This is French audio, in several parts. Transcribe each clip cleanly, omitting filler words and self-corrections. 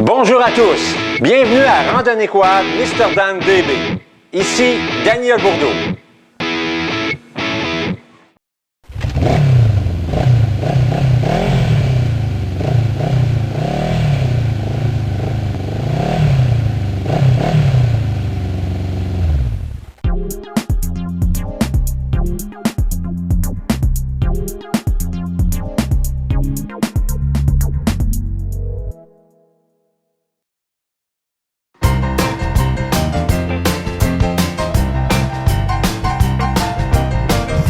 Bonjour à tous, bienvenue à Randonnée Quad Mr. Dan DB. Ici Daniel Bourdeau.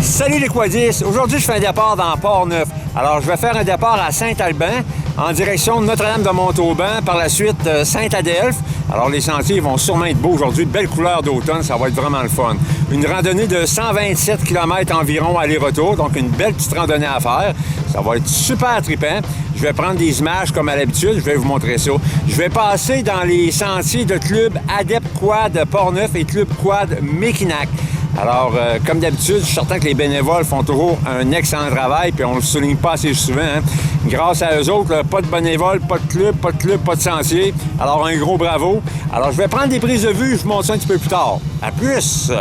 Salut les quadistes! Aujourd'hui, je fais un départ dans Port-Neuf. Alors, je vais faire un départ à Saint-Alban, en direction de Notre-Dame-de-Montauban, par la suite Saint-Adelphe. Alors, les sentiers vont sûrement être beaux aujourd'hui, belle couleur d'automne, ça va être vraiment le fun. Une randonnée de 127 km environ aller-retour, donc une belle petite randonnée à faire. Ça va être super trippant. Je vais prendre des images comme à l'habitude, je vais vous montrer ça. Je vais passer dans les sentiers de Club Adepte Quad Port-Neuf et Club Quad Mekinac. Alors, comme d'habitude, je suis certain que les bénévoles font toujours un excellent travail, puis on ne le souligne pas assez souvent. Hein? Grâce à eux autres, là, pas de bénévoles, pas de club, pas de sentier. Alors, un gros bravo. Alors, je vais prendre des prises de vue, je vous montre ça un petit peu plus tard. À plus!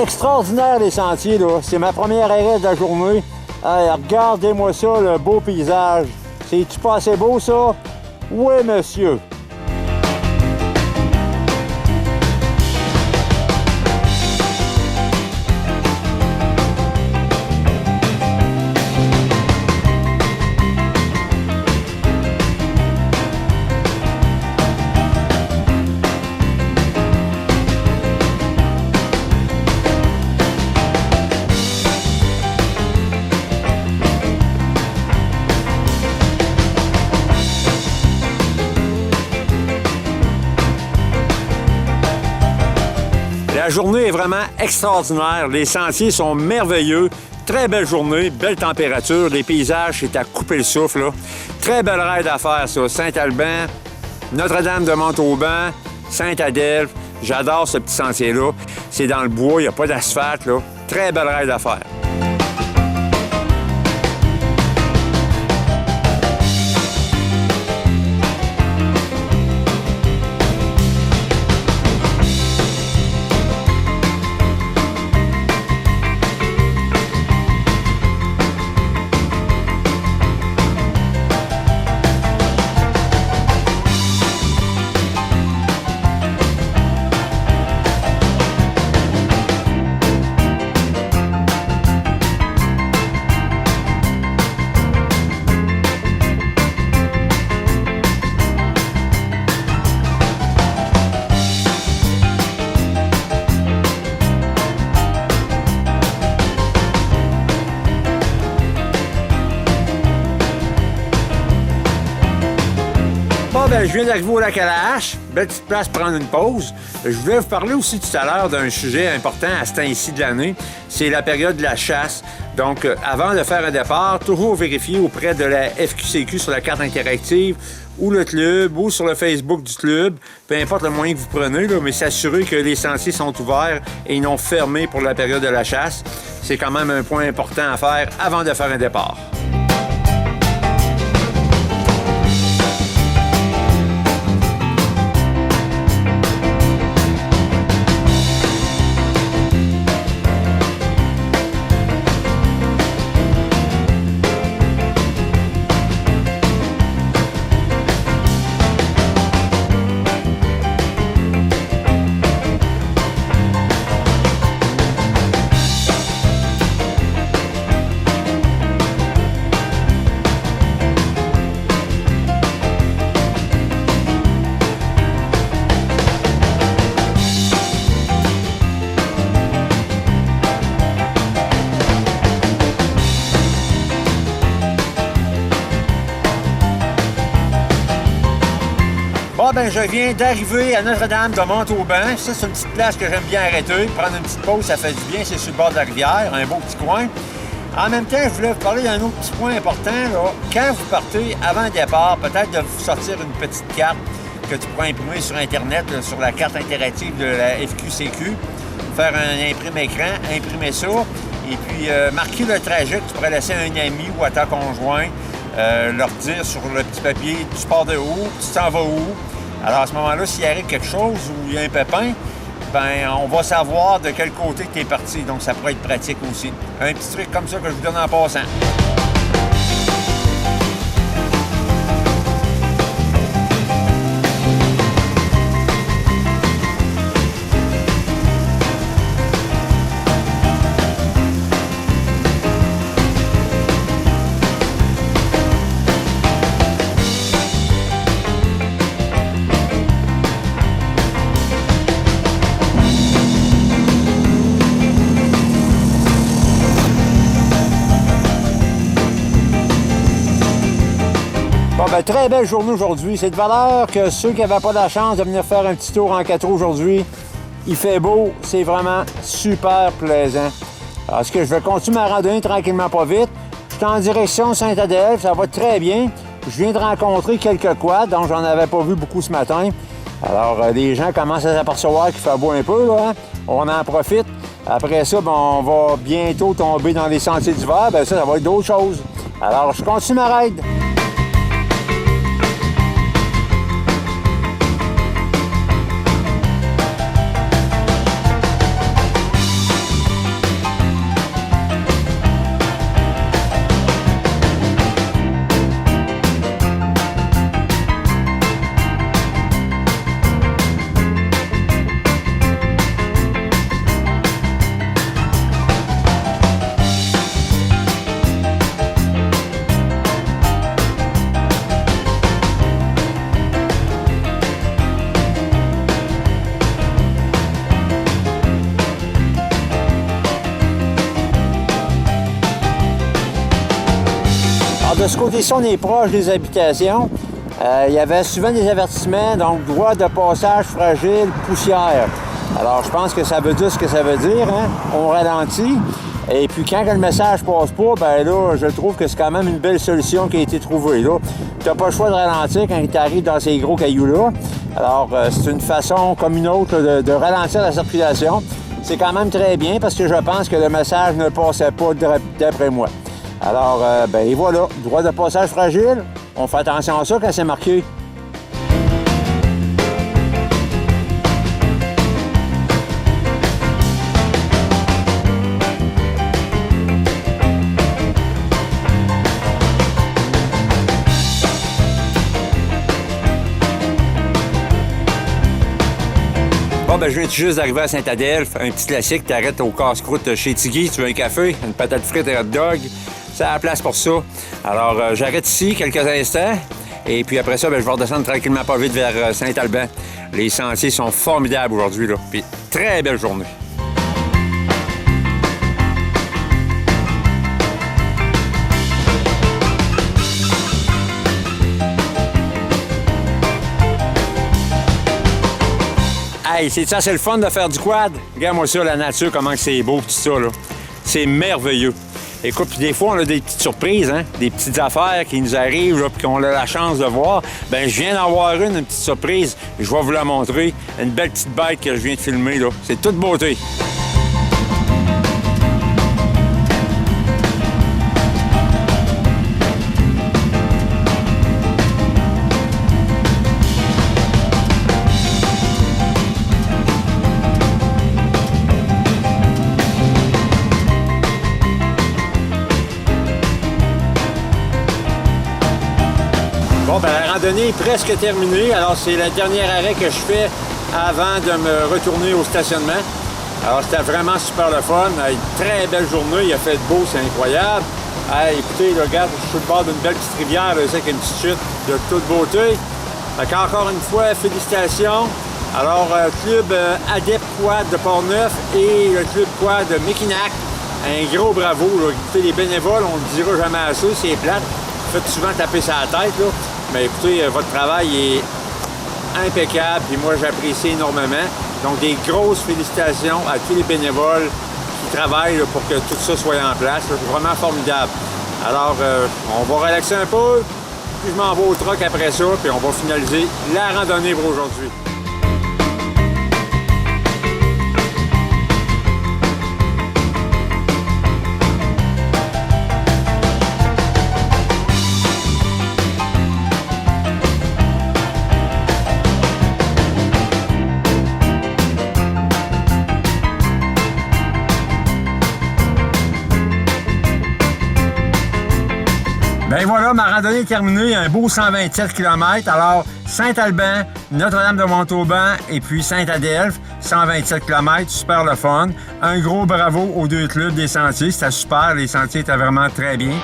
Extraordinaire les sentiers, là. C'est ma première arrêt de la journée. Hey, regardez-moi ça, le beau paysage. C'est-tu pas assez beau, ça? Oui, monsieur. La journée est vraiment extraordinaire. Les sentiers sont merveilleux. Très belle journée, belle température. Les paysages, c'est à couper le souffle, là. Très belle raid à faire, ça. Saint-Alban, Notre-Dame-de-Montauban, Saint-Adelphe. J'adore ce petit sentier-là. C'est dans le bois, il n'y a pas d'asphalte, là. Très belle raid à faire. Je viens d'arriver au lac à la hache, belle petite place pour prendre une pause. Je voulais vous parler aussi tout à l'heure d'un sujet important à ce temps-ci de l'année, c'est la période de la chasse. Donc, avant de faire un départ, toujours vérifier auprès de la FQCQ sur la carte interactive ou le club ou sur le Facebook du club, peu importe le moyen que vous prenez, là, mais s'assurer que les sentiers sont ouverts et non fermés pour la période de la chasse. C'est quand même un point important à faire avant de faire un départ. ben, je viens d'arriver à Notre-Dame de Montauban. Ça, c'est une petite place que j'aime bien arrêter. Prendre une petite pause, ça fait du bien. C'est sur le bord de la rivière, un beau petit coin. En même temps, je voulais vous parler d'un autre petit point important. Là. Quand vous partez avant le départ, peut-être de vous sortir une petite carte que tu pourras imprimer sur Internet, là, sur la carte interactive de la FQCQ. Faire un imprime-écran, imprimer ça, et puis marquer le trajet que tu pourrais laisser à un ami ou à ta conjoint. Leur dire sur le petit papier, tu pars de où, tu t'en vas où. Alors à ce moment-là, s'il arrive quelque chose ou il y a un pépin, ben on va savoir de quel côté tu es parti. Donc ça pourrait être pratique aussi. Un petit truc comme ça que je vous donne en passant. Bon, ben, très belle journée aujourd'hui. C'est de valeur que ceux qui n'avaient pas la chance de venir faire un petit tour en 4 roues aujourd'hui, il fait beau, c'est vraiment super plaisant. Alors, est-ce que je vais continuer ma randonnée tranquillement, pas vite? Je suis en direction Saint-Adèle, ça va très bien. Je viens de rencontrer quelques quads, donc j'en avais pas vu beaucoup ce matin. Alors, les gens commencent à s'apercevoir qu'il fait beau un peu, là. Hein? On en profite. Après ça, ben, on va bientôt tomber dans les sentiers d'hiver. Ben ça va être d'autres choses. Alors, je continue ma raid. De ce côté-ci, on est proche des habitations. Il y avait souvent des avertissements, donc droit de passage fragile, poussière. Alors, je pense que ça veut dire ce que ça veut dire. Hein? On ralentit. Et puis, quand le message passe pas, ben là, je trouve que c'est quand même une belle solution qui a été trouvée. Tu n'as pas le choix de ralentir quand tu arrives dans ces gros cailloux-là. Alors, c'est une façon comme une autre de ralentir la circulation. C'est quand même très bien parce que je pense que le message ne passait pas d'après moi. Alors, ben et voilà, droit de passage fragile. On fait attention à ça quand c'est marqué. Bon, ben je viens juste d'arriver à Saint-Adèle. Un petit classique, t'arrêtes au casse-croûte chez Tigui, tu veux un café, une patate frite et un hot dog. C'est à la place pour ça. Alors, j'arrête ici quelques instants. Et puis après ça, ben, je vais redescendre tranquillement pas vite vers Saint-Alban. Les sentiers sont formidables aujourd'hui, là. Puis, très belle journée. Hey, c'est ça, c'est le fun de faire du quad. Regarde-moi ça, la nature, comment c'est beau, tout ça, là. C'est merveilleux. Écoute, puis des fois, on a des petites surprises, hein? Des petites affaires qui nous arrivent, là, puis qu'on a la chance de voir. Ben, je viens d'en voir une petite surprise. Je vais vous la montrer. Une belle petite bête que je viens de filmer, là. C'est toute beauté. Bon, ben la randonnée est presque terminée. Alors, c'est le dernier arrêt que je fais avant de me retourner au stationnement. Alors, c'était vraiment super le fun. Une très belle journée. Il a fait beau, c'est incroyable. Hey, écoutez, là, regarde, je suis sur le bord d'une belle petite rivière, là, avec une petite chute de toute beauté. Donc, encore une fois, félicitations. Alors, club Adep Quad de Portneuf et le club Quad de Mekinac. Un gros bravo. Là. Écoutez, les bénévoles, on ne le dira jamais assez, c'est plate. Faites souvent taper sa tête, là. Mais écoutez, votre travail est impeccable, puis moi, j'apprécie énormément. Donc, des grosses félicitations à tous les bénévoles qui travaillent là, pour que tout ça soit en place. C'est vraiment formidable. Alors, on va relaxer un peu, puis je m'en vais au truck après ça, puis on va finaliser la randonnée pour aujourd'hui. Ben voilà, ma randonnée est terminée, un beau 127 km. Alors, Saint-Alban, Notre-Dame-de-Montauban et puis Saint-Adelphe, 127 km, super le fun. Un gros bravo aux deux clubs des sentiers, c'était super, les sentiers étaient vraiment très bien.